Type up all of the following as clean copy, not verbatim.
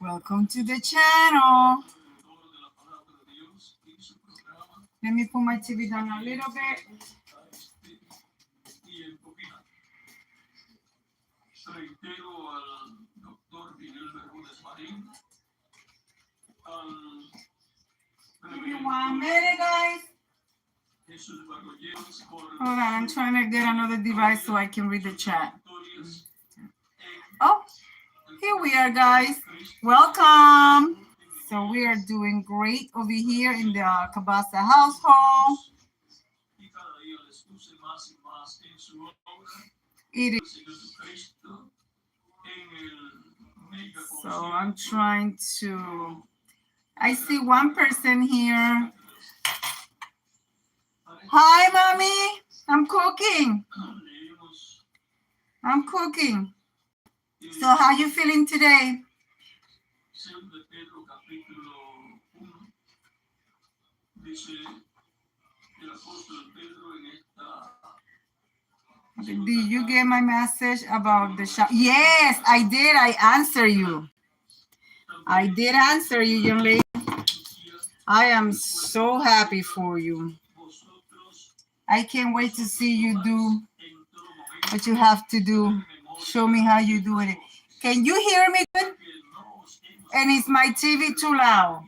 Welcome to the channel. Let me put my TV down a little bit. Give me 1 minute, guys. Hold on, I'm trying to get another device so I can read the chat. Oh, here we are, guys. Welcome. So we are doing great over here in the Cabasa household. It is. So I'm trying to. I see one person here. Hi, mommy. I'm cooking. I'm cooking. So how you feeling today? Did you get my message about the shop? Yes, I did. I answer you. I did answer you, young lady. I am so happy for you. I can't wait to see you do what you have to do. Show me how you doing it. Can you hear me good? And is my TV too loud?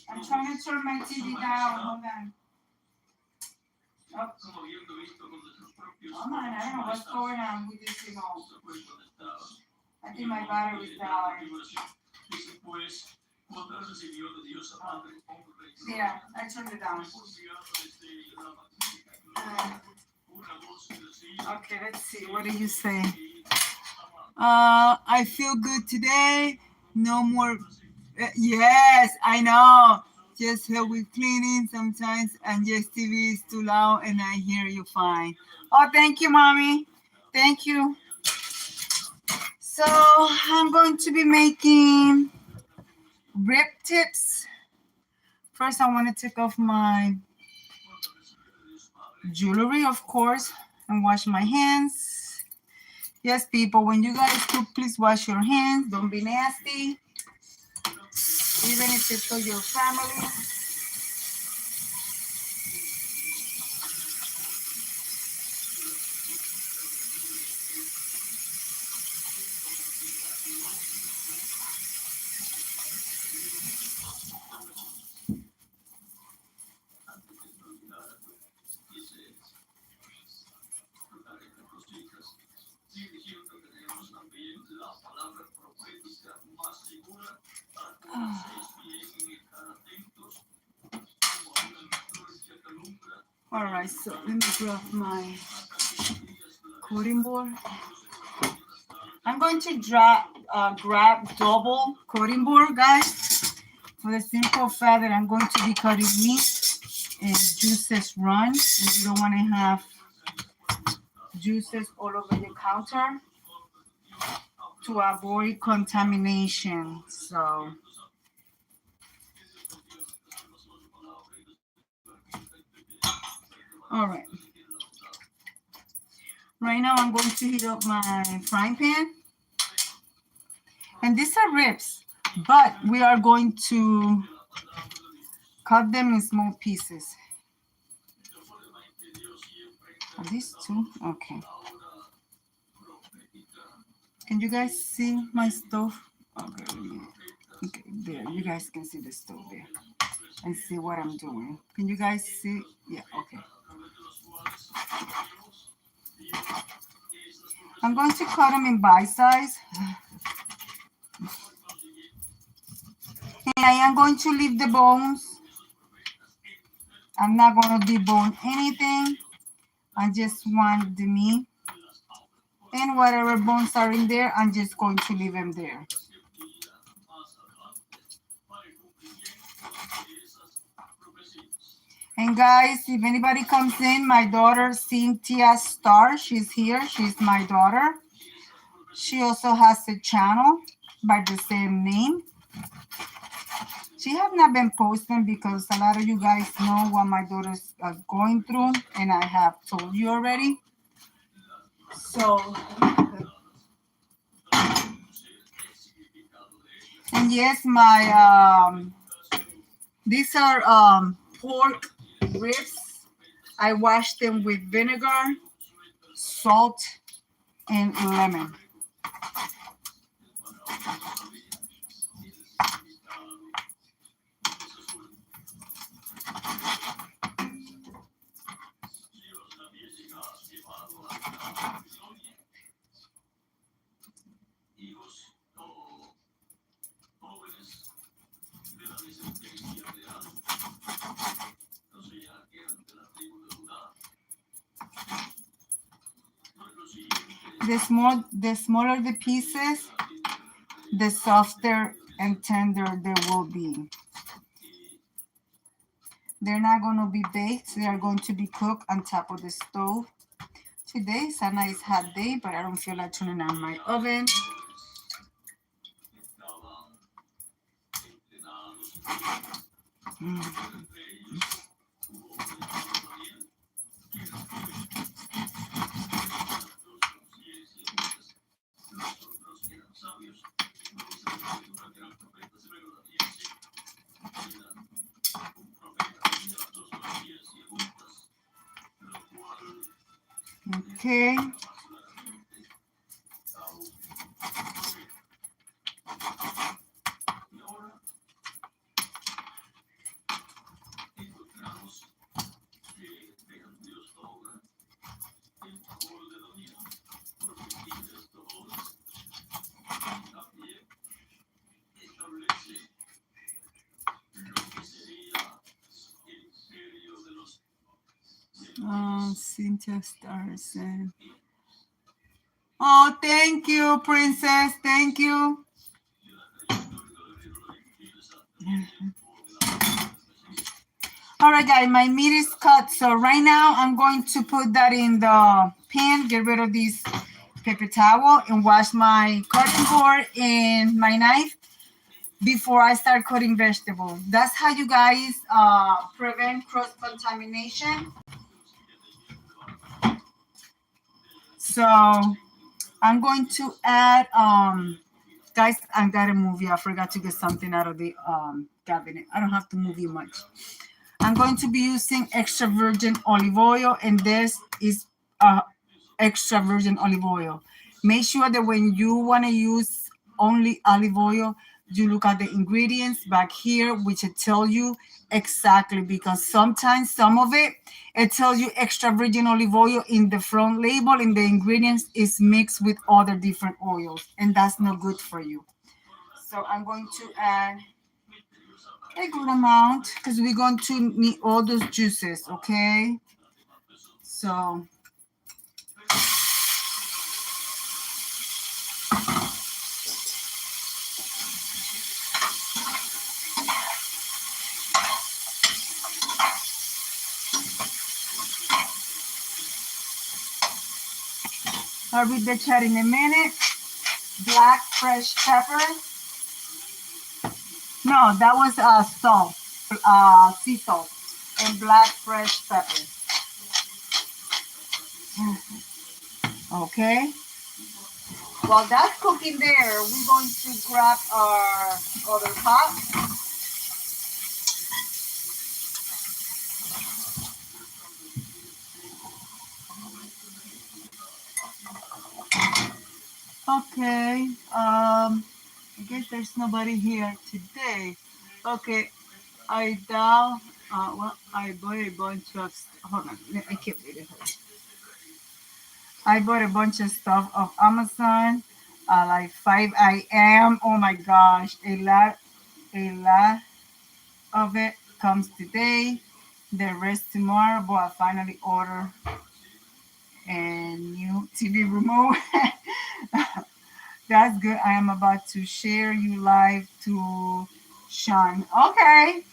I'm trying to turn my TV down. Hold on. Oh. Oh man, I don't know what's going on with this remote. I think my battery's dying. Yeah, I turned it down. Okay, let's see. What do you say? I feel good today. No more. Yes, I know. Just help with cleaning sometimes, and yes, TV is too loud, and I hear you fine. Oh, thank you, mommy. Thank you. So I'm going to be making rib tips. First, I want to take off my jewelry, of course, and wash my hands. Yes, people, when you guys cook, please wash your hands. Don't be nasty. Even if it's for your family. All right, so let me grab my cutting board. I'm going to grab double cutting board, guys, for the simple fact that I'm going to be cutting meat and juices run. And you don't want to have juices all over the counter to avoid contamination. So all right. Right now I'm going to heat up my frying pan. And these are ribs, but we are going to cut them in small pieces. Are these two? Okay. Can you guys see my stove? Okay, okay, there. You guys can see the stove there and see what I'm doing. Can you guys see? Yeah, okay. I'm going to cut them in bite size. And I am going to leave the bones. I'm not going to debone anything. I just want the meat. And whatever bones are in there, I'm just going to leave them there. And guys, if anybody comes in, my daughter, Cynthia Star, she's here. She's my daughter. She also has a channel by the same name. She have not been posting because a lot of you guys know what my daughter's going through, and I have told you already. So, and yes, my these are pork ribs. I washed them with vinegar, salt, and lemon. The smaller the pieces, the softer and tender they will be. They're not going to be baked. They are going to be cooked on top of the stove. Today is a nice hot day, but I don't feel like turning on my oven. Okay. Cynthia Stars. Oh, thank you, Princess. Thank you. All right, guys, my meat is cut. So right now I'm going to put that in the pan, get rid of this paper towel, and wash my cutting board and my knife before I start cutting vegetables. That's how you guys prevent cross-contamination. So I'm going to add, guys, I got to move you. I forgot to get something out of the cabinet. I don't have to move you much. I'm going to be using extra virgin olive oil, and this is extra virgin olive oil. Make sure that when you want to use only olive oil, you look at the ingredients back here, which it tell you exactly, because sometimes some of it tells you extra virgin olive oil in the front label, and the ingredients is mixed with other different oils, and that's not good for you. So I'm going to add a good amount because we're going to need all those juices, okay? So I'll read the chat in a minute. Black fresh pepper. No, that was salt, sea salt, and black fresh pepper. Okay. While that's cooking there, we're going to grab our other pot. Okay. I guess there's nobody here today. Okay. I doubt. Well, I bought a bunch of. Hold on. I can't read it. I bought a bunch of stuff off Amazon. Like 5 a.m. Oh my gosh, a lot of it comes today. The rest tomorrow. But I finally ordered a new TV remote. That's good. I am about to share you live to Sean. Okay.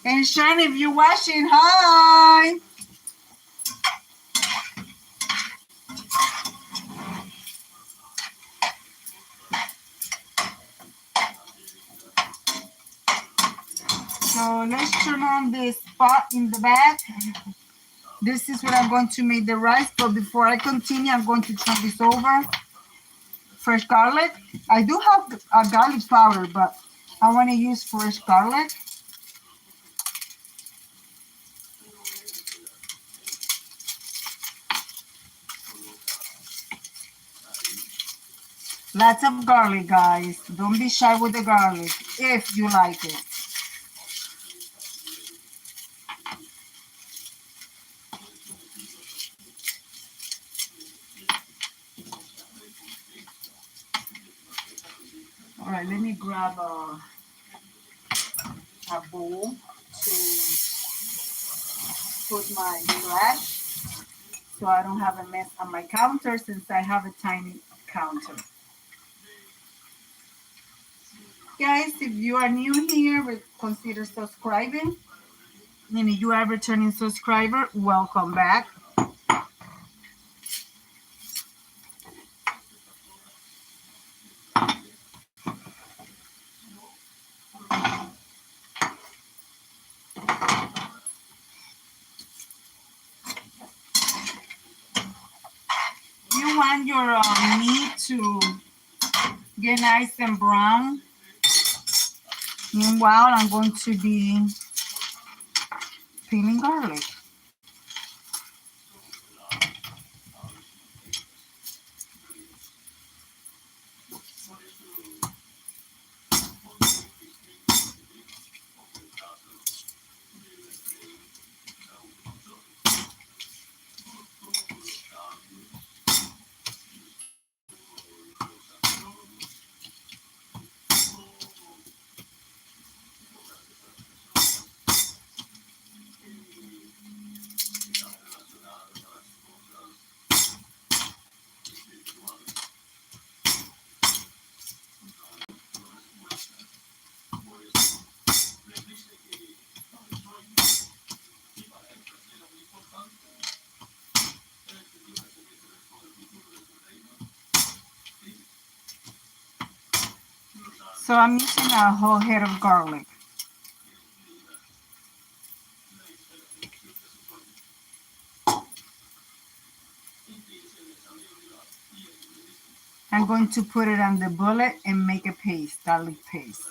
And Sean, if you're watching, hi. let's turn on this pot in the back. This is what I'm going to make the rice. But before I continue, I'm going to turn this over. Fresh garlic. I do have a garlic powder, but I want to use fresh garlic. Lots of garlic, guys. Don't be shy with the garlic if you like it. All right, let me grab a bowl to put my trash so I don't have a mess on my counter since I have a tiny counter. Guys, if you are new here, consider subscribing. And if you are a returning subscriber, welcome back. You want your meat to get nice and brown. Meanwhile, I'm going to be peeling garlic. So I'm using a whole head of garlic. I'm going to put it on the bullet and make a paste, garlic paste.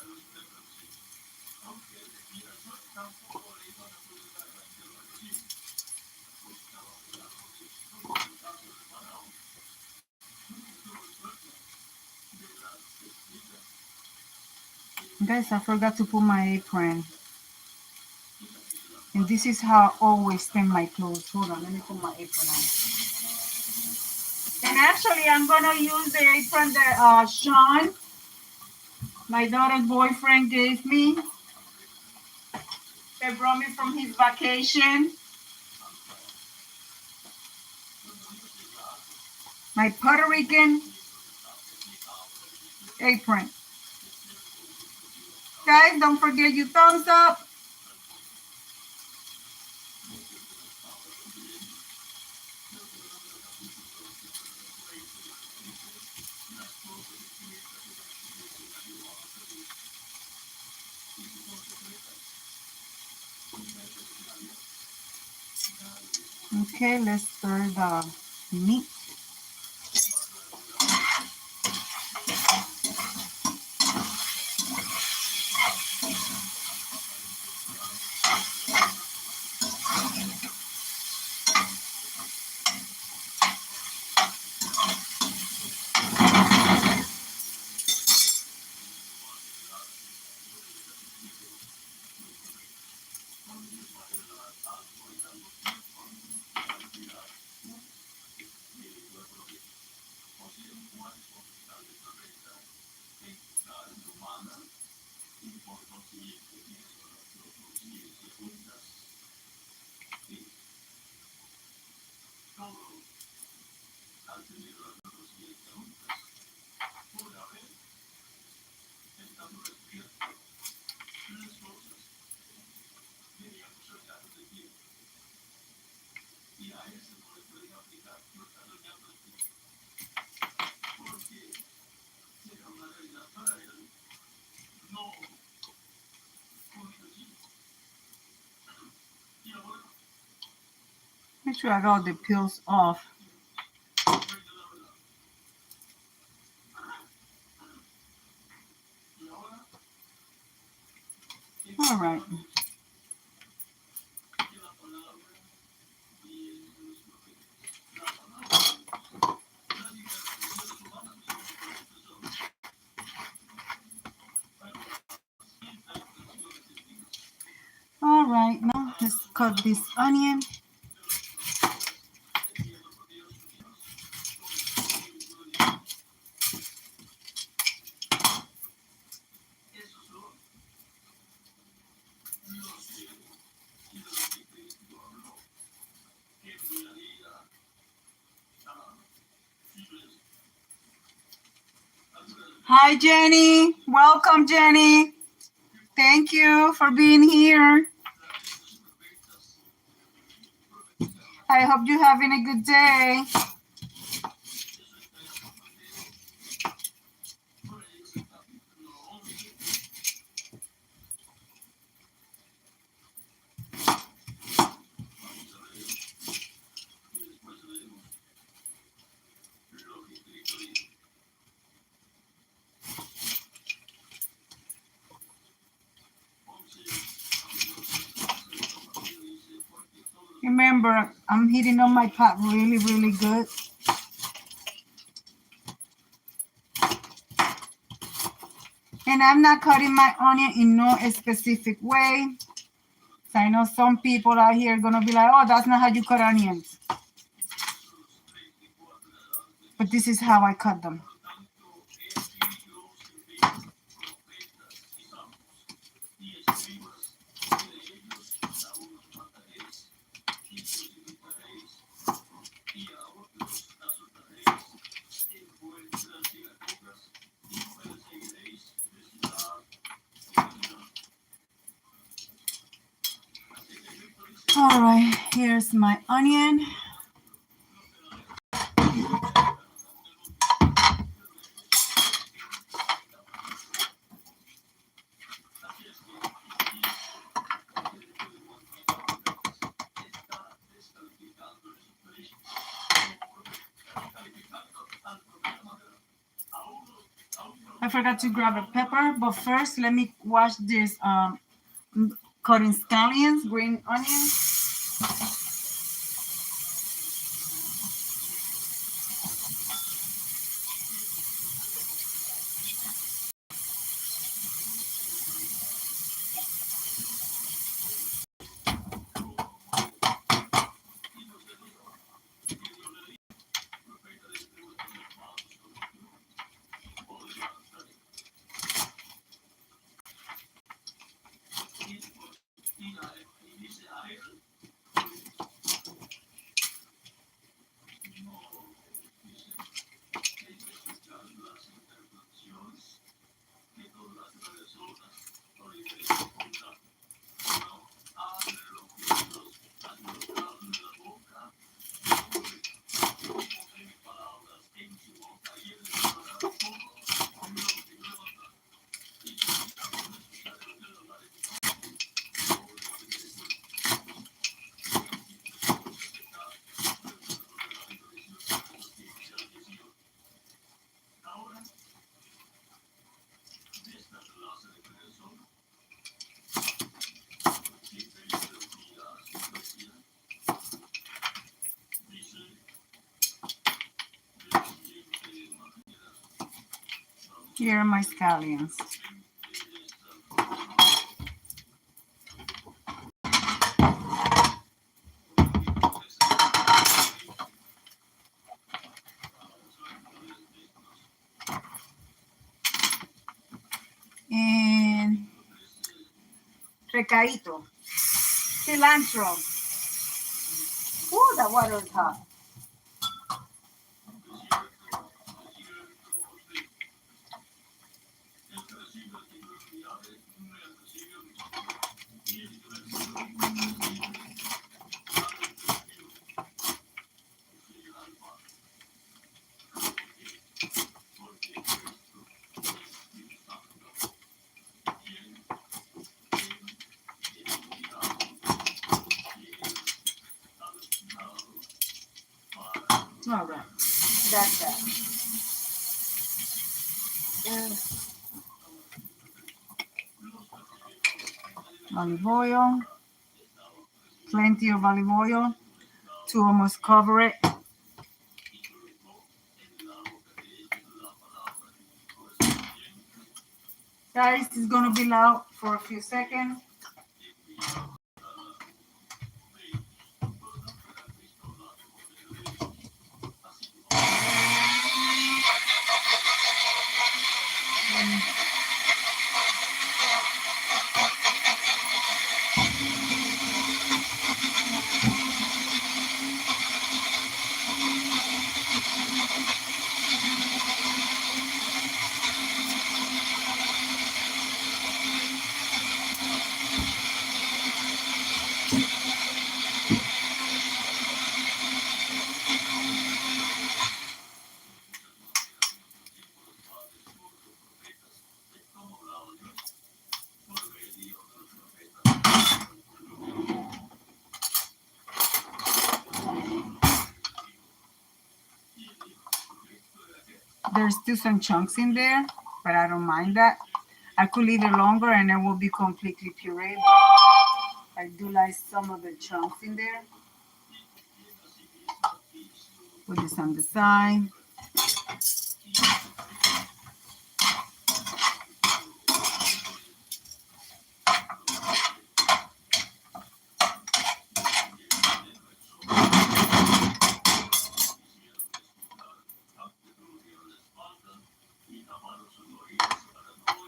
Guys, I forgot to put my apron. And this is how I always stain my clothes. Hold on, let me put my apron on. And actually, I'm going to use the apron that Sean, my daughter's boyfriend, gave me. They brought me from his vacation. My Puerto Rican apron. Guys, don't forget your thumbs up. Okay, let's stir the meat. Make sure I got the peels off. All right. All right, now let's cut this onion. Hi, Jenny. Welcome, Jenny. Thank you for being here. I hope you're having a good day. Remember, I'm heating up my pot really, really good. And I'm not cutting my onion in no specific way. So I know some people out here are going to be like, oh, that's not how you cut onions. But this is how I cut them. All right, here's my onion. I forgot to grab a pepper, but first let me wash this cutting scallions, green onions. Here are my scallions. And recaito, cilantro. Ooh, that water is hot. All right, that's that. Olive oil, plenty of olive oil to almost cover it. Guys, it's gonna be loud for a few seconds. There's still some chunks in there, but I don't mind that. I could leave it longer and it will be completely pureed. I do like some of the chunks in there. Put this on the side.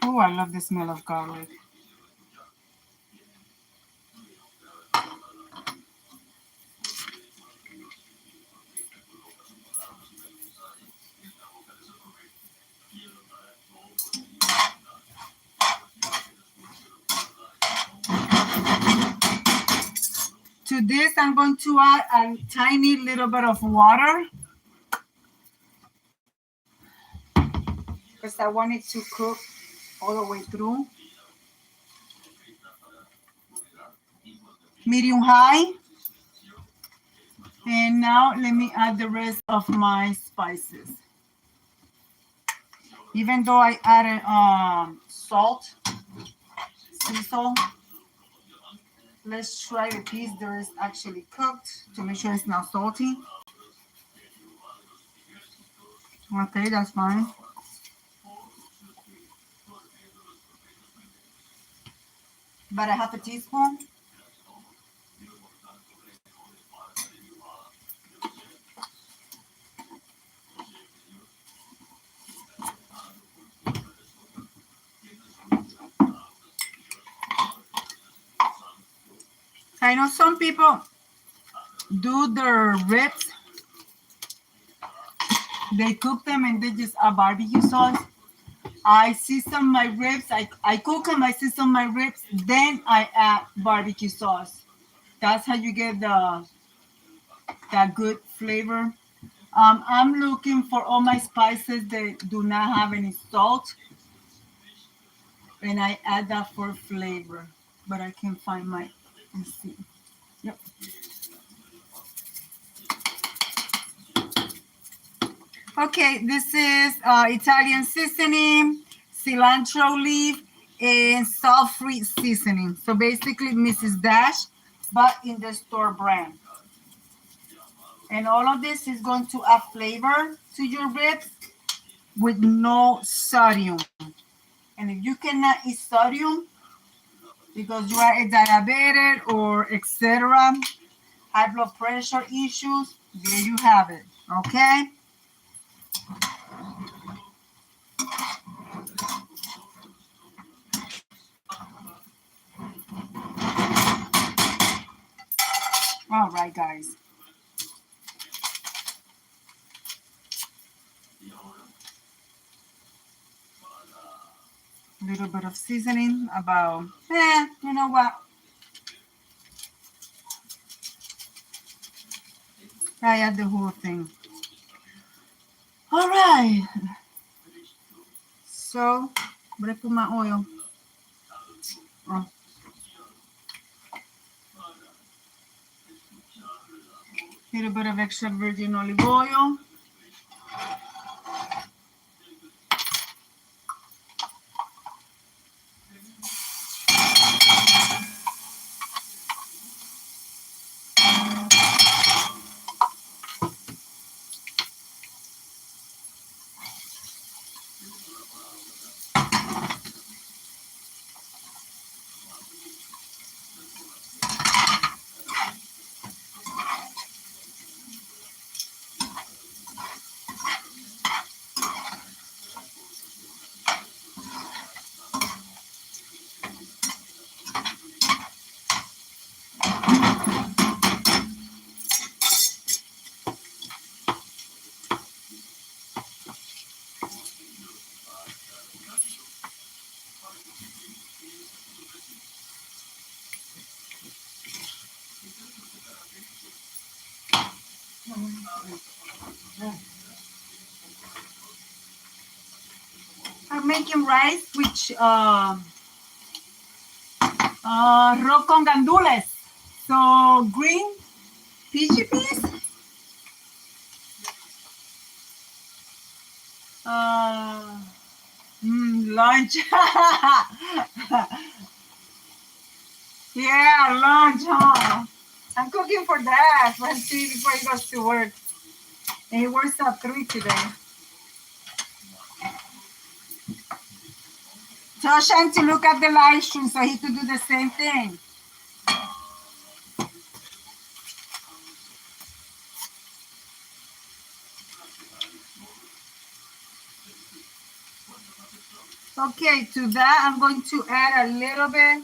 Oh, I love the smell of garlic. To this, I'm going to add a tiny little bit of water because I want it to cook all the way through. Medium high. And now let me add the rest of my spices. Even though I added salt, sea salt, let's try the piece that is actually cooked to make sure it's not salty. Okay, that's fine. About a half a teaspoon. I know some people do their ribs. They cook them and they just add barbecue sauce. I season my ribs. I cook them, I season my ribs, then I add barbecue sauce. That's how you get that good flavor. I'm looking for all my spices that do not have any salt, and I add that for flavor. But I can find my, let's see. Yep. Okay, this is Italian seasoning, cilantro leaf, and salt-free seasoning. So basically Mrs. Dash, but in the store brand. And all of this is going to add flavor to your ribs with no sodium. And if you cannot eat sodium because you are a diabetic or etc., high blood pressure issues, there you have it. Okay? All right, guys. A little bit of seasoning, about, you know what? I add the whole thing. All right. So, I'm going to put my oil. Oh. Little bit of extra virgin olive oil. I'm making rice with arroz con gandules. So green peachy peas. Lunch. Yeah, lunch, huh? I'm cooking for Dad. Let's see before he goes to work. And he works at 3 today. Tell Shane to look at the live stream so he could do the same thing. Okay, to that I'm going to add a little bit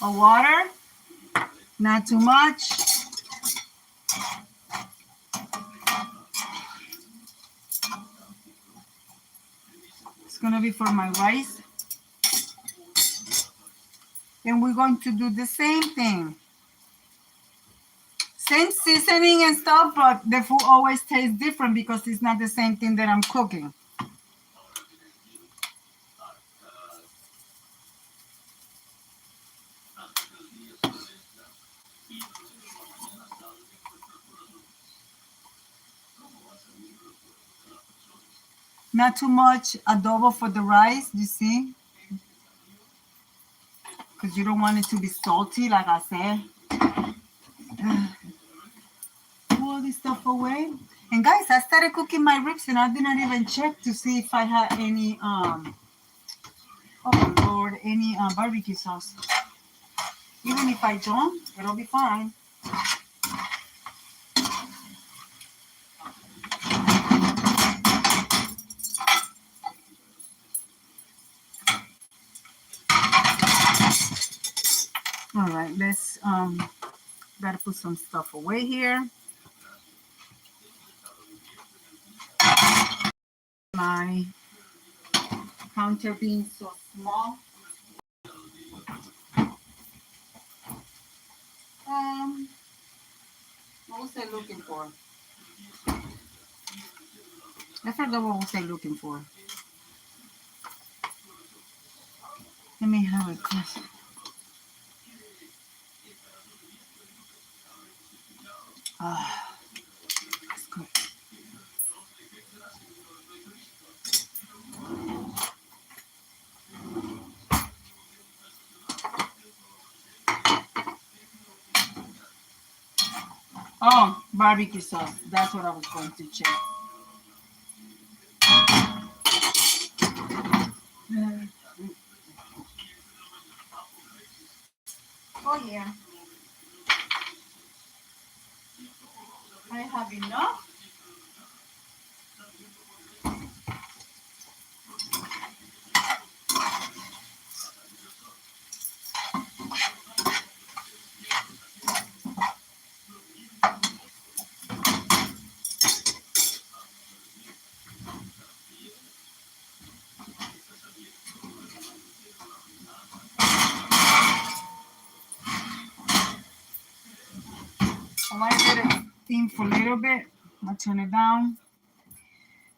of water. Not too much. It's going to be for my rice. And we're going to do the same thing. Same seasoning and stuff, but the food always tastes different because it's not the same thing that I'm cooking. Not too much adobo for the rice, you see? Because you don't want it to be salty, like I said. Put all this stuff away. And guys, I started cooking my ribs and I did not even check to see if I had any, oh Lord, any barbecue sauce. Even if I don't, it'll be fine. All right, let's, gotta put some stuff away here. My counter being so small. What was I looking for? I forgot what was I looking for. Let me have it close. That's good. Oh, barbecue sauce. That's what I was going to check. Oh, yeah. I have enough. I want to let it steam for a little bit. I'll turn it down.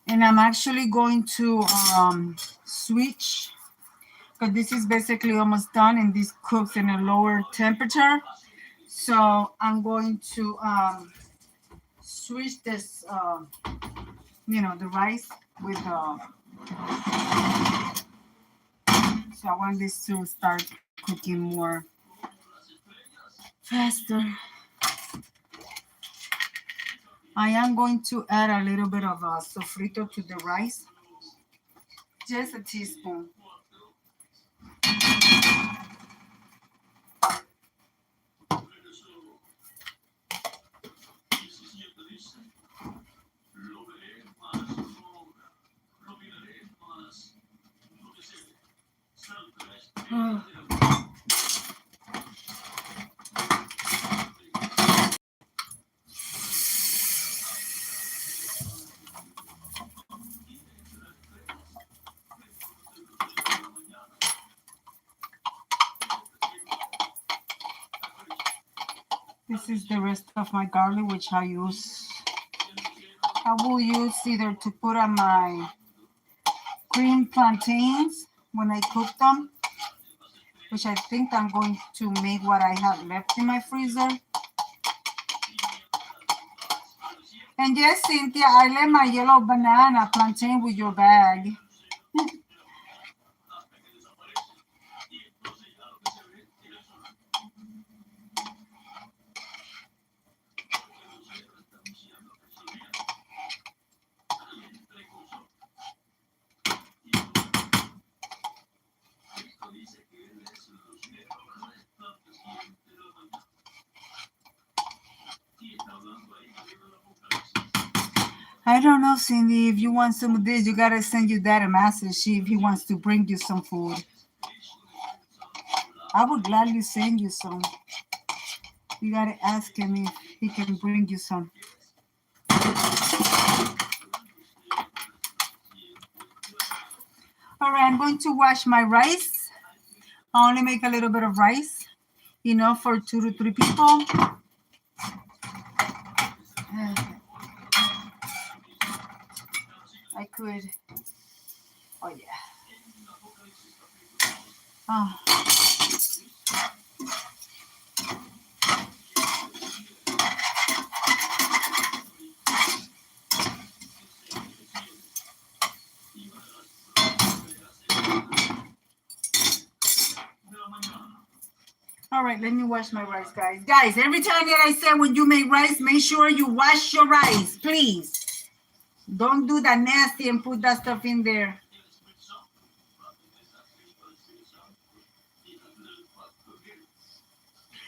And I'm actually going to switch because this is basically almost done and this cooks in a lower temperature. So I'm going to switch this, the rice with so I want this to start cooking more faster. I am going to add a little bit of sofrito to the rice, just a teaspoon. This is the rest of my garlic, which I will use either to put on my green plantains when I cook them, which I think I'm going to make what I have left in my freezer. And yes, Cynthia, I left my yellow banana plantain with your bag. I don't know, Cindy. If you want some of this, you gotta send your dad a message. See if he wants to bring you some food. I would gladly send you some. You gotta ask him if he can bring you some. All right, I'm going to wash my rice. I only make a little bit of rice, enough for 2 to 3 people. I could. Oh yeah. Oh. All right, let me wash my rice, guys. Guys, every time that I say when you make rice, make sure you wash your rice, please. Don't do that nasty and put that stuff in there.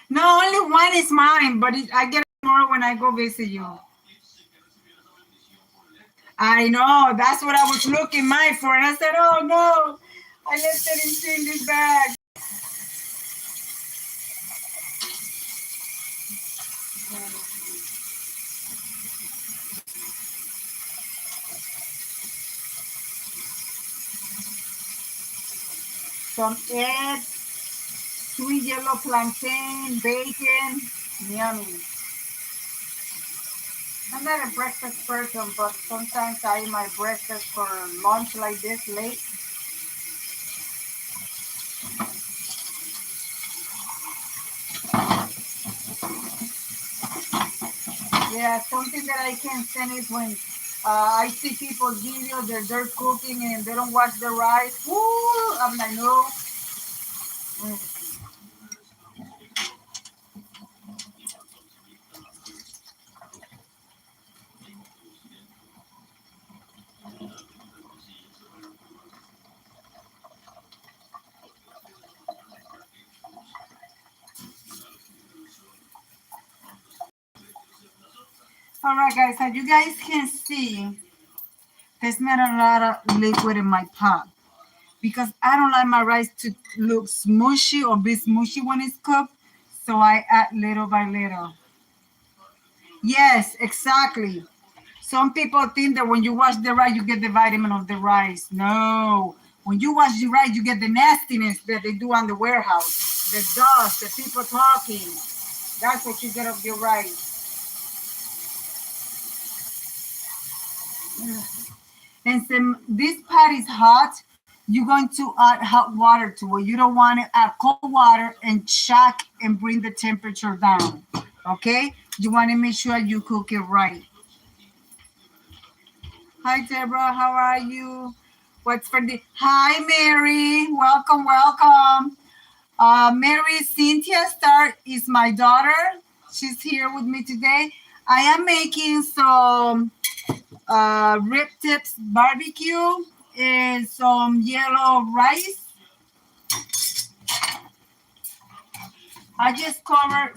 No, only one is mine, but I get more when I go visit you. I know, that's what I was looking mine for. And I said, oh no, I left it in Cindy's bag. Some eggs, sweet yellow plantain, bacon, yummy. I'm not a breakfast person, but sometimes I eat my breakfast for lunch like this late. Yeah, something that I can't stand is when I see people videos that they're cooking and they don't wash the rice. Woo! I'm like, no. All right, guys, as you guys can see, there's not a lot of liquid in my pot because I don't like my rice to look smushy or be smushy when it's cooked. So I add little by little. Yes, exactly. Some people think that when you wash the rice, you get the vitamin of the rice. No. When you wash the rice, you get the nastiness that they do on the warehouse. The dust, the people talking. That's what you get of your rice. And this pot is hot, you're going to add hot water to it. You don't want to add cold water and shock and bring the temperature down. Okay? You want to make sure you cook it right. Hi, Deborah. How are you? What's for the... Hi, Mary. Welcome, welcome. Mary Cynthia Star is my daughter. She's here with me today. I am making some rib tips barbecue and some yellow rice. I just cover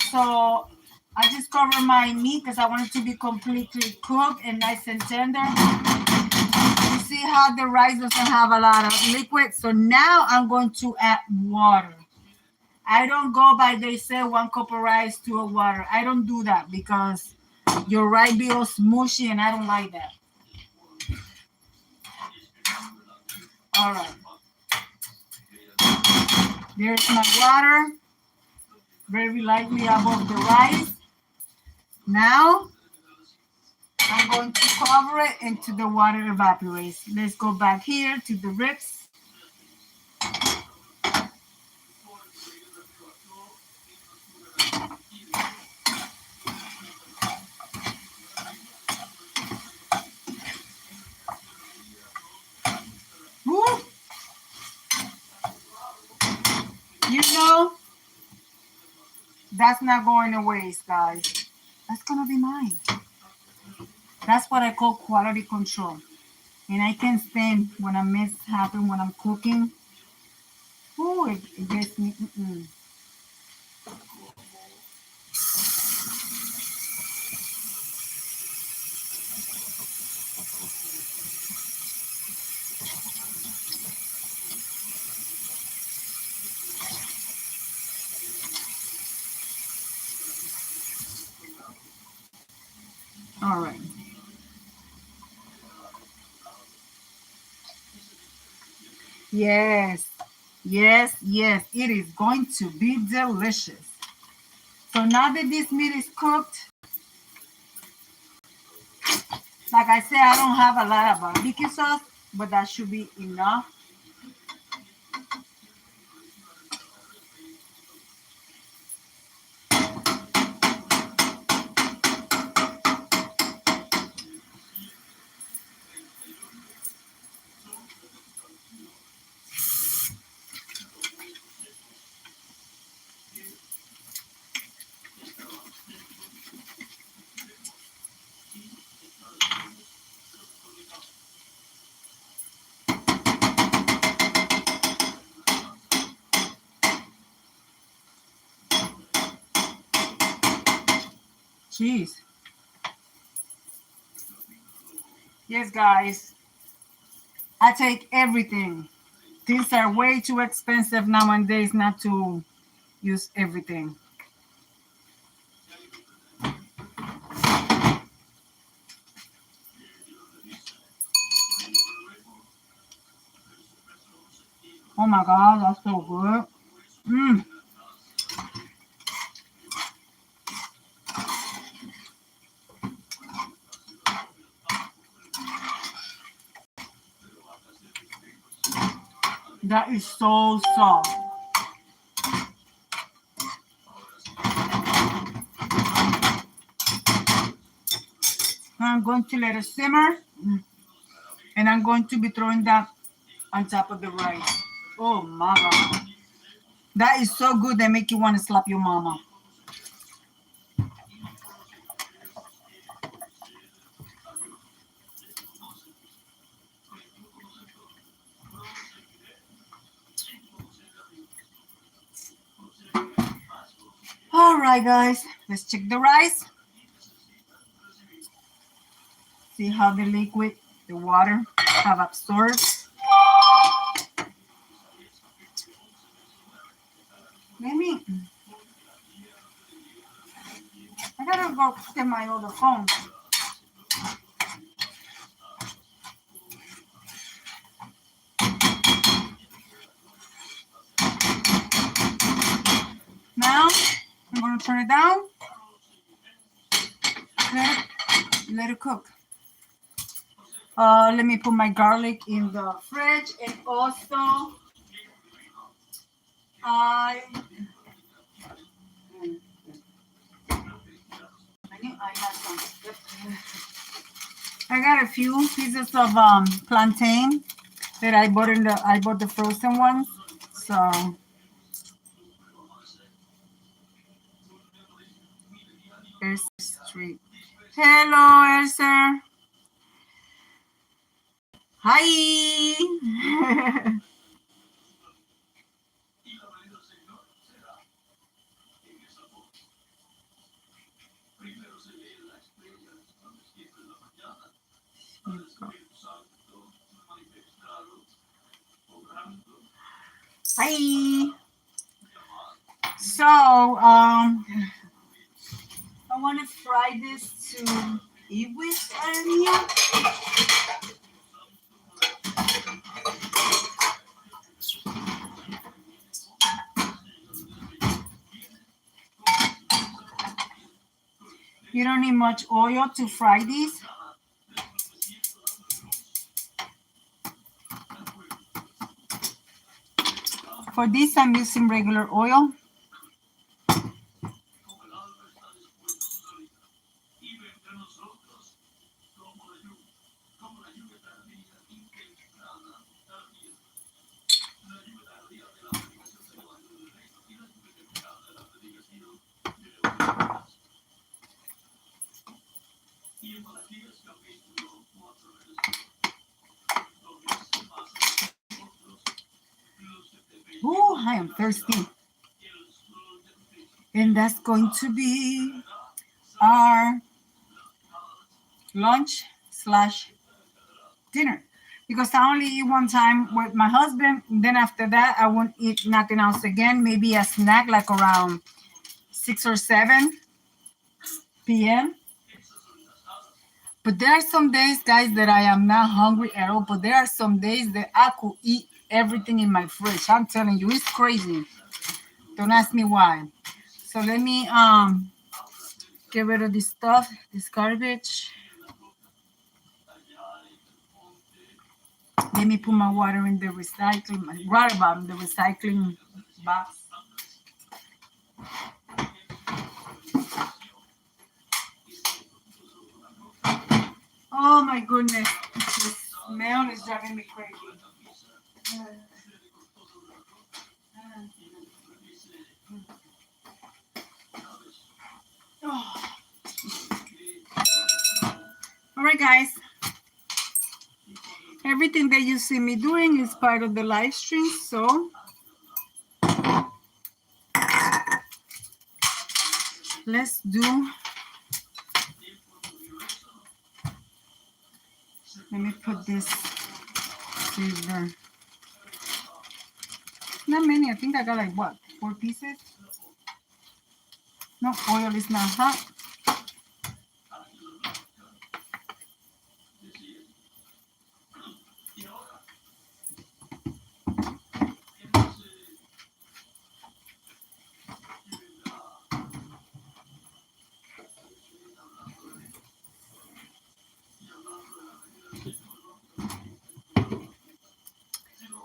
my meat because I want it to be completely cooked and nice and tender. You see how the rice doesn't have a lot of liquid. So now I'm going to add water. I don't go by, they say 1 cup of rice, 2 of water. I don't do that because your rice be all smushy and I don't like that. All right. There's my water. Very lightly above the rice. Now, I'm going to cover it until the water evaporates. Let's go back here to the ribs. Woo! You know, that's not going to waste, guys. That's going to be mine. That's what I call quality control. And I can't stand when a mess happens when I'm cooking. Ooh, it gets me. All right. Yes, yes, yes. It is going to be delicious. So now that this meat is cooked, like I said, I don't have a lot of barbecue sauce, but that should be enough. Jeez. Yes, guys. I take everything. Things are way too expensive nowadays not to use everything. Oh my God, that's so good. Mmm. That is so soft. I'm going to let it simmer. And I'm going to be throwing that on top of the rice. Oh my God. That is so good that make you want to slap your mama. All right, guys. Let's check the rice. See how the liquid, the water have absorbed. Let me... I gotta go get my other phone. Now, I'm going to turn it down. Let it cook. Let me put my garlic in the fridge, and also I knew I had some. I got a few pieces of plantain that I bought the frozen ones. So there's Street. Hello, Esther. Hi. Hi. So, I want to fry this to eat with earlier. You don't need much oil to fry these. For this, I'm using regular oil. Ooh, I am thirsty. And that's going to be our lunch slash dinner. Because I only eat one time with my husband. Then after that, I won't eat nothing else again. Maybe a snack like around 6 or 7 p.m. But there are some days, guys, that I am not hungry at all. But there are some days that I could eat everything in my fridge. I'm telling you, it's crazy. Don't ask me why. So let me get rid of this stuff, this garbage. Let me put my water in the recycling, my water bottle, the recycling box. Oh my goodness, the smell is driving me crazy. Oh. All right, guys. Everything that you see me doing is part of the live stream, so let's do. Let me put this silver. Not many. I think I got like what, 4 pieces? No, oil is not hot.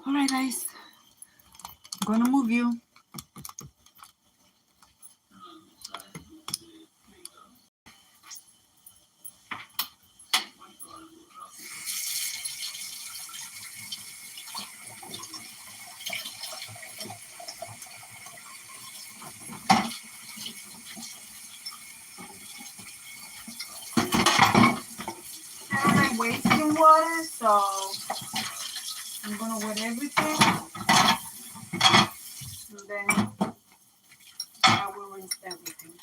All right, guys. I'm gonna move you. I'm wasting water, so I'm gonna wet everything, and then I will rinse everything.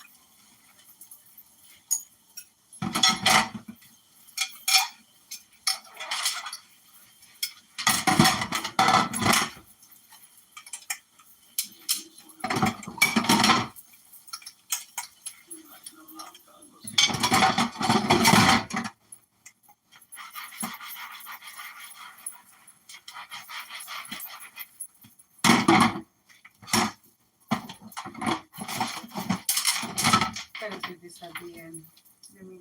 Gotta do this at the end. Let me.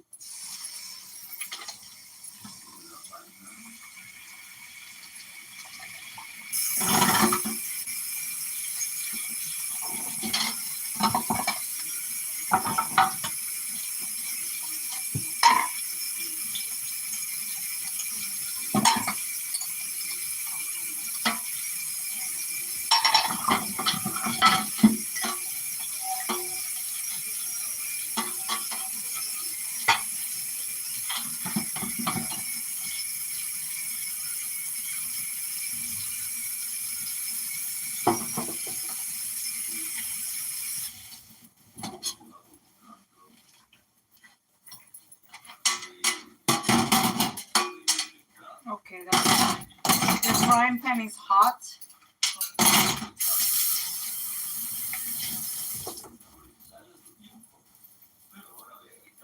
Okay, the frying pan is hot.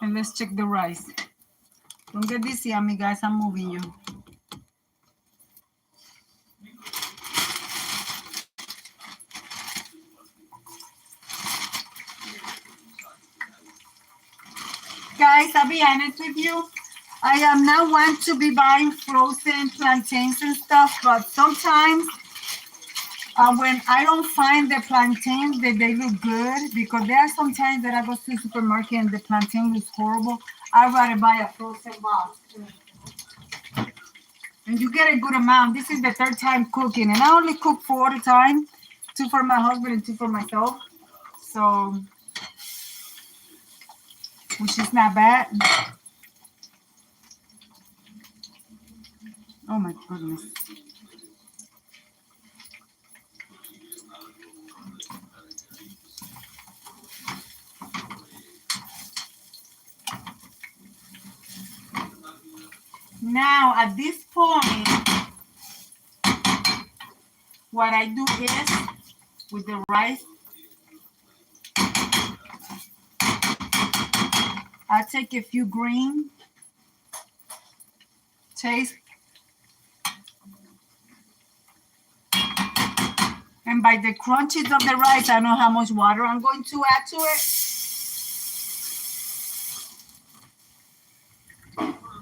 And let's check the rice. Don't get dizzy on me, guys. I'm moving you. Guys, I'll be honest with you. I am not one to be buying frozen plantains and stuff, but sometimes when I don't find the plantains that they look good, because there are some times that I go to the supermarket and the plantain looks horrible, I'd rather buy a frozen box. And you get a good amount. This is the third time cooking, and I only cook 4 at a time, 2 for my husband and 2 for myself. So, which is not bad. Oh my goodness. Now, at this point, what I do is, with the rice, I take a few green, taste, and by the crunches of the rice, I know how much water I'm going to add to it.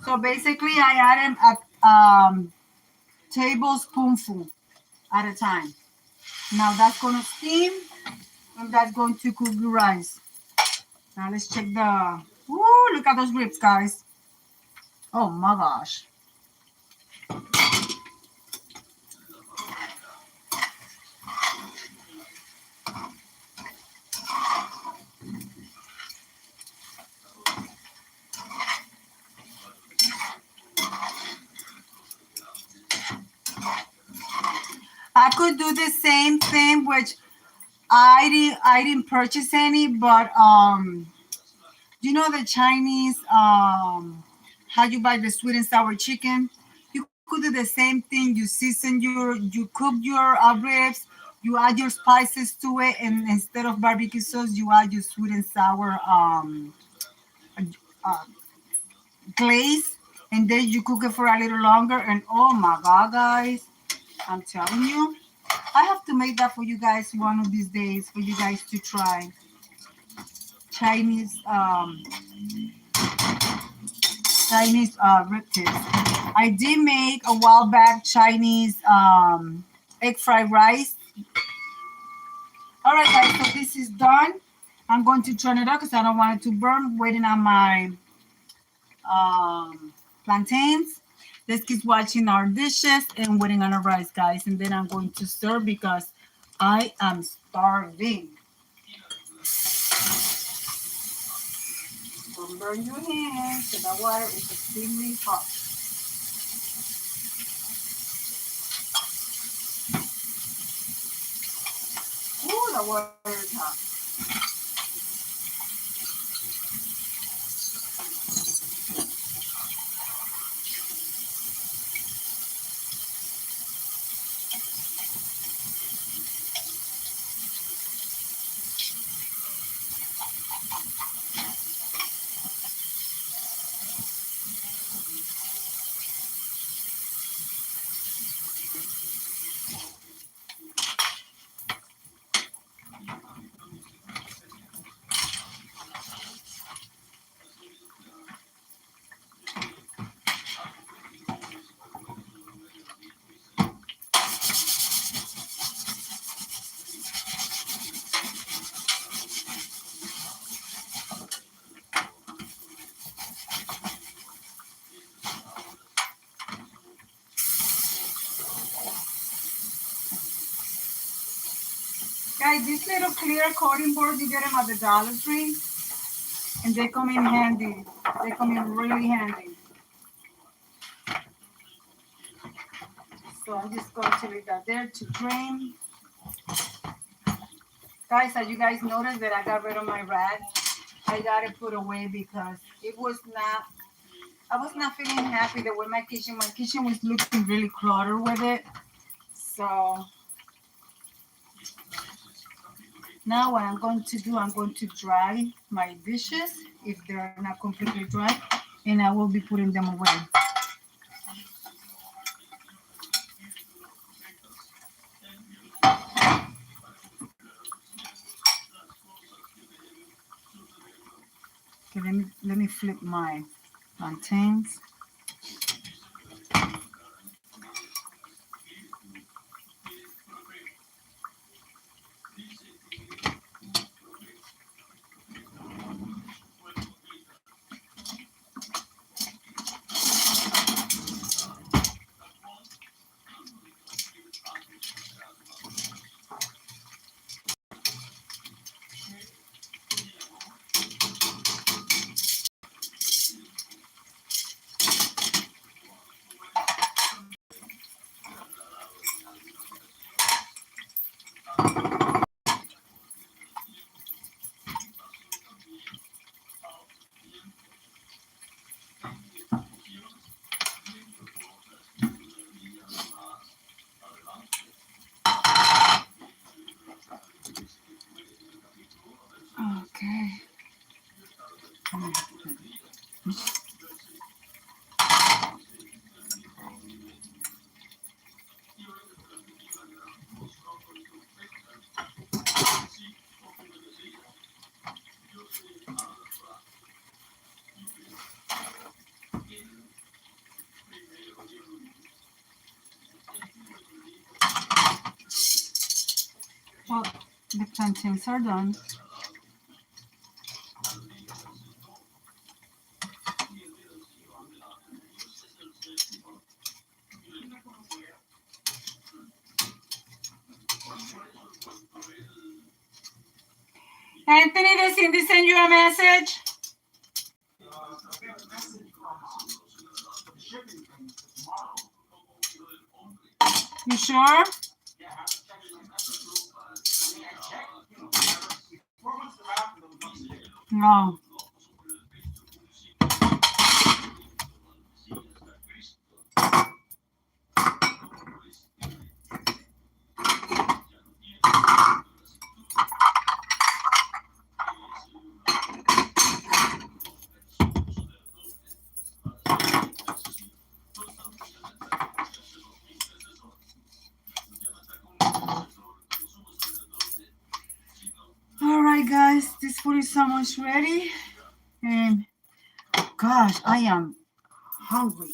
So basically, I add them a tablespoonful at a time. Now that's going to steam, and that's going to cook the rice. Now let's check the, woo, look at those ribs, guys. Oh my gosh. I could do the same thing, which I didn't purchase any, but you know the Chinese how you buy the sweet and sour chicken? You could do the same thing. You season you cook your ribs, you add your spices to it, and instead of barbecue sauce, you add your sweet and sour uh, glaze, and then you cook it for a little longer. And oh my god, guys, I'm telling you, I have to make that for you guys one of these days for you guys to try. Chinese rib tips. I did make a while back Chinese egg fried rice. All right, guys, so this is done. I'm going to turn it up because I don't want it to burn. Waiting on my plantains. Let's keep watching our dishes and waiting on our rice, guys. And then I'm going to serve because I am starving. Don't burn your hands because the water is extremely hot. Ooh, the water is hot. Guys, these little clear cutting boards, you get them at the Dollar Tree. And they come in handy. They come in really handy. So I'm just going to leave that there to drain. Guys, as you guys noticed that I got rid of my rag, I got it put away because I was not feeling happy the way my kitchen was looking really cluttered with it. So now what I'm going to do, I'm going to dry my dishes if they're not completely dry, and I will be putting them away. Okay, let me flip my plantains. Okay. Well, the plantains are done. Anthony, did Cindy send you a message? You sure? No. All right, guys, this food is almost ready. And gosh, I am hungry.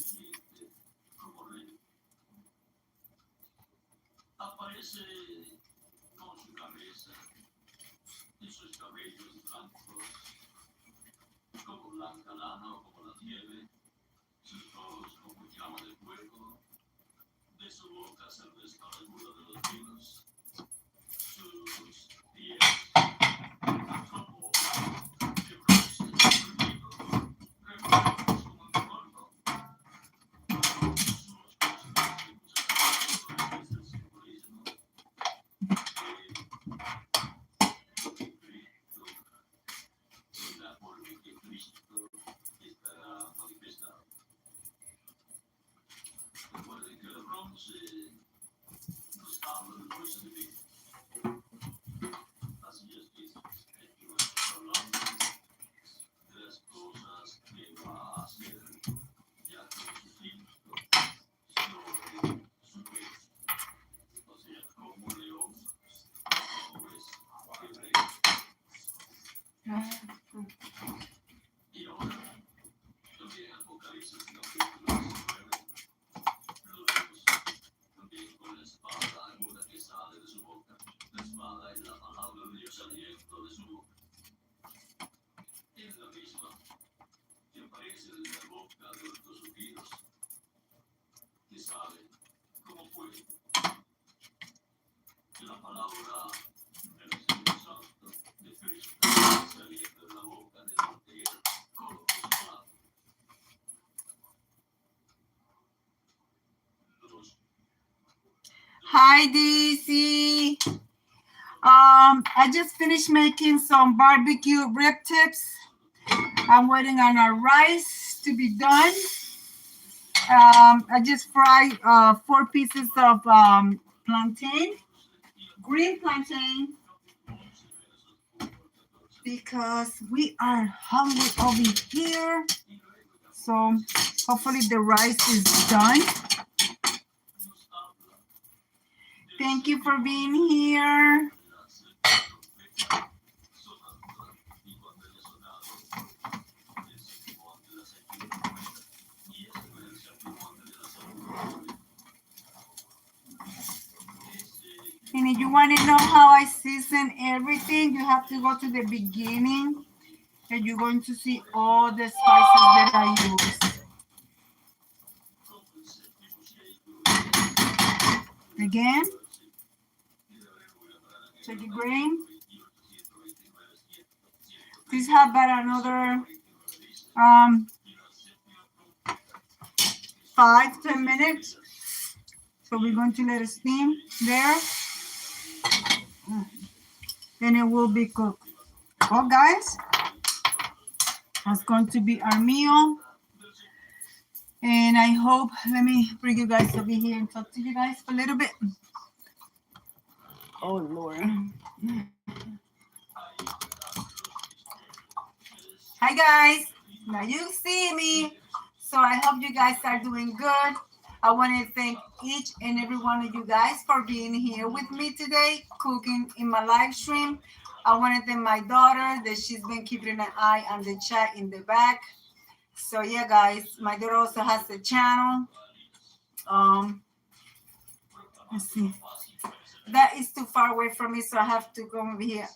Hi, DC. I just finished making some barbecue rib tips. I'm waiting on our rice to be done. I just fried 4 pieces of plantain, green plantain, because we are hungry over here. So hopefully the rice is done. Thank you for being here. And if you want to know how I season everything, you have to go to the beginning and you're going to see all the spices that I use. Again, check the grain. Please have about another 5-10 minutes. So we're going to let it steam there. Then it will be cooked. Well, guys, that's going to be our meal. And I hope, let me bring you guys over here and talk to you guys for a little bit. Oh, Lord. Hi, guys. Now you see me. So I hope you guys are doing good. I want to thank each and every one of you guys for being here with me today, cooking in my live stream. I want to thank my daughter that she's been keeping an eye on the chat in the back. So yeah, guys, my daughter also has a channel. Let's see. That is too far away from me, so I have to go over here.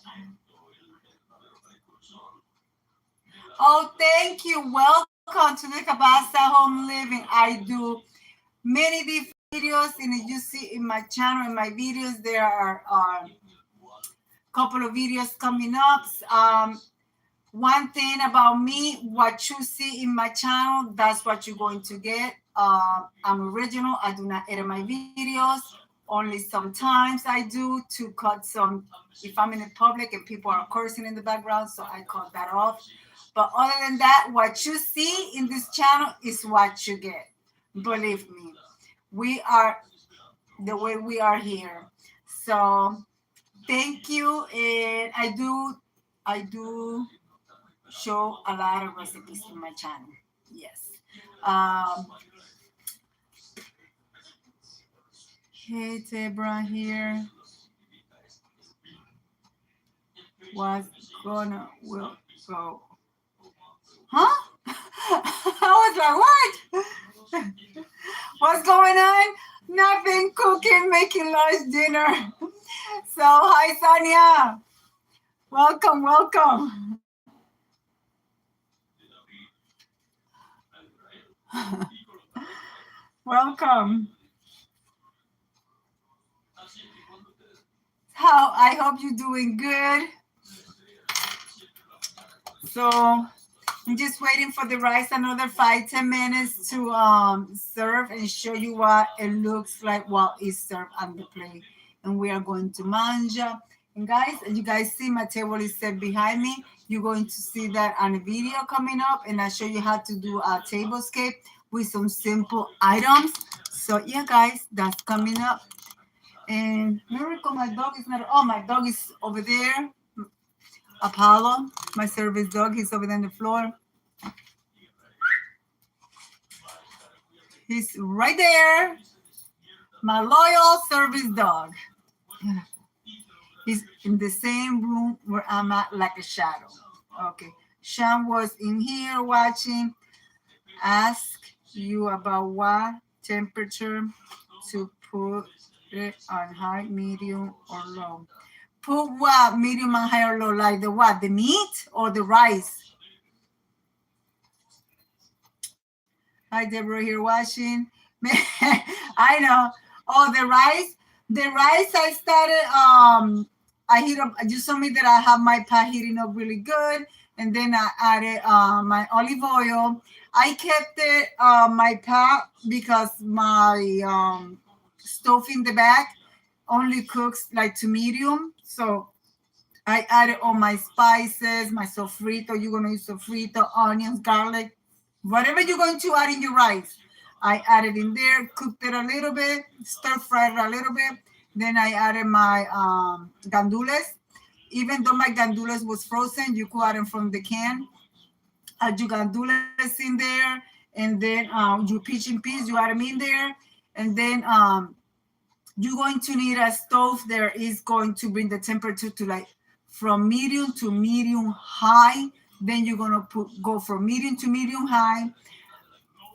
Oh, thank you. Welcome to the Cabasa Home Living. I do many different videos, and you see in my channel, in my videos, there are a couple of videos coming up. One thing about me, what you see in my channel, that's what you're going to get. I'm original. I do not edit my videos. Only sometimes I do to cut some, if I'm in the public and people are cursing in the background, so I cut that off. But other than that, what you see in this channel is what you get. Believe me, we are the way we are here. So thank you. And I do show a lot of recipes in my channel. Yes. Hey, Debra here. What's gonna will go? Huh? I was like, what? What's going on? Nothing, cooking, making lunch, dinner. So, hi, Sonia. Welcome, welcome. Welcome. How I hope you're doing good. So I'm just waiting for the rice another 5-10 minutes to serve and show you what it looks like while it's served on the plate. And we are going to manja. And guys, as you guys see, my table is set behind me. You're going to see that on a video coming up, and I show you how to do a tablescape with some simple items. So yeah, guys, that's coming up. And Miracle, my dog is not. Oh, my dog is over there. Apollo, my service dog, he's over there on the floor. He's right there. My loyal service dog. He's in the same room where I'm at, like a shadow. Okay. Sean was in here watching. Ask you about what temperature to put it on high, medium, or low. Put what? Medium and high or low? Like the what? The meat or the rice? Hi, Deborah here watching. I know. Oh, the rice. The rice I started, I heat up, you saw me that I have my pot heating up really good. And then I added my olive oil. I kept it, my pot, because my stove in the back only cooks like to medium. So I added all my spices, my sofrito. You're gonna use sofrito, onions, garlic, whatever you're going to add in your rice. I added in there, cooked it a little bit, stir fried it a little bit. Then I added my gandules. Even though my gandules was frozen, you could add them from the can. Add your gandules in there, and then your peach and peas, you add them in there, and then you're going to need a stove there is going to bring the temperature to like from medium to medium high. Then you're going to go from medium to medium high,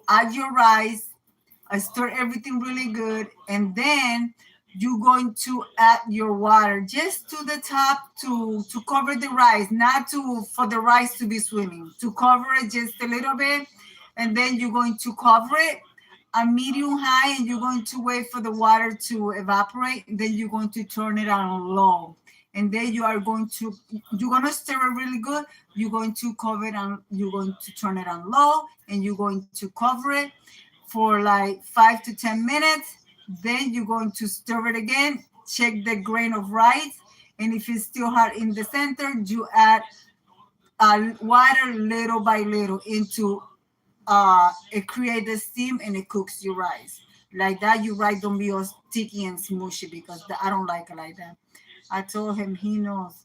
add your rice, stir everything really good, and then you're going to add your water just to the top to cover the rice, not to for the rice to be swimming, to cover it just a little bit, and then you're going to cover it a medium high, and you're going to wait for the water to evaporate, and then you're going to turn it on low, and then you're going to stir it really good. You're going to cover it on, you're going to turn it on low, and you're going to cover it for like 5 to 10 minutes. Then you're going to stir it again, check the grain of rice, and if it's still hot in the center, you add water little by little into it creates the steam, and it cooks your rice like that. Your rice don't be all sticky and smushy, because I don't like it like that. I told him, he knows.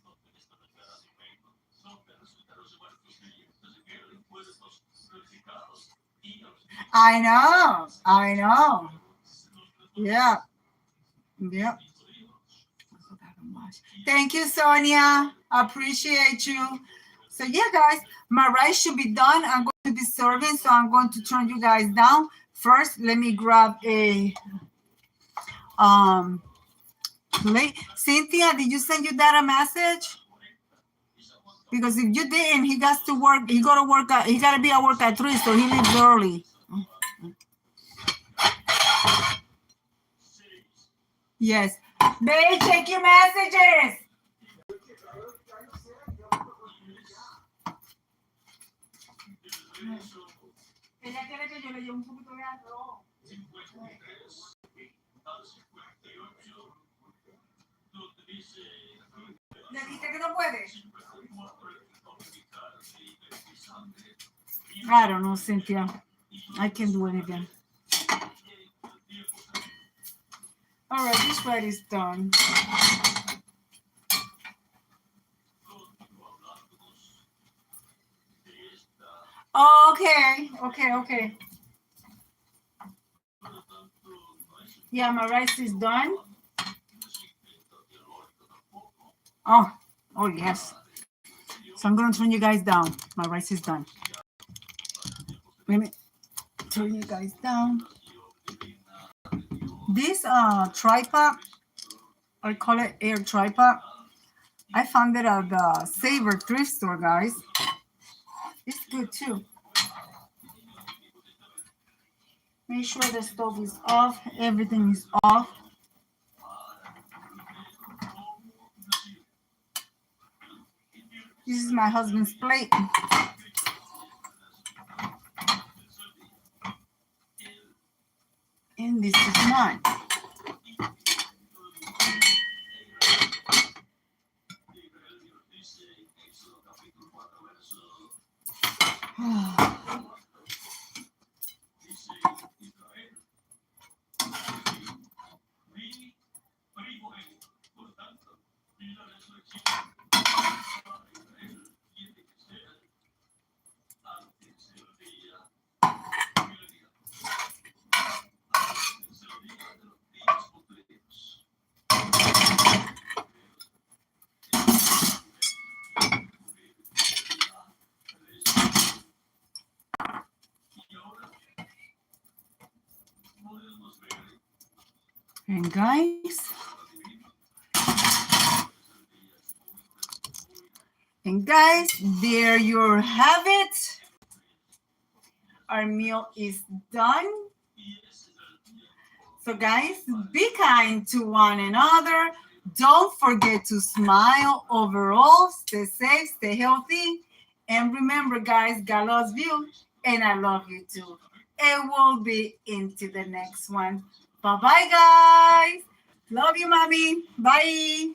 I know. Yeah, yeah. Thank you, Sonia. I appreciate you. So yeah, guys, my rice should be done. I'm going to be serving, so I'm going to turn you guys down. First, let me grab a plate. Cynthia, did you send your dad a message? Because if you didn't, he got to work. He got to work. He got to be at work at 3, so he leaves early. Yes. Babe, check your messages. Ella quiere que yo le lleve un poquito de arroz. ¿Le dijiste que no puedes? I don't know, Cynthia. I can do anything. All right, this bread is done. Okay. Yeah, my rice is done. Oh, yes. So I'm going to turn you guys down. My rice is done. Let me turn you guys down. This tripod, I call it air tripod. I found it at the Saver thrift store, guys. It's good too. Make sure the stove is off. Everything is off. This is my husband's plate. And this is mine. And guys, there you have it. Our meal is done. So guys, be kind to one another. Don't forget to smile. Overall, stay safe, stay healthy. And remember, guys, God loves you, and I love you too. And we'll be into the next one. Bye-bye, guys. Love you, mommy. Bye.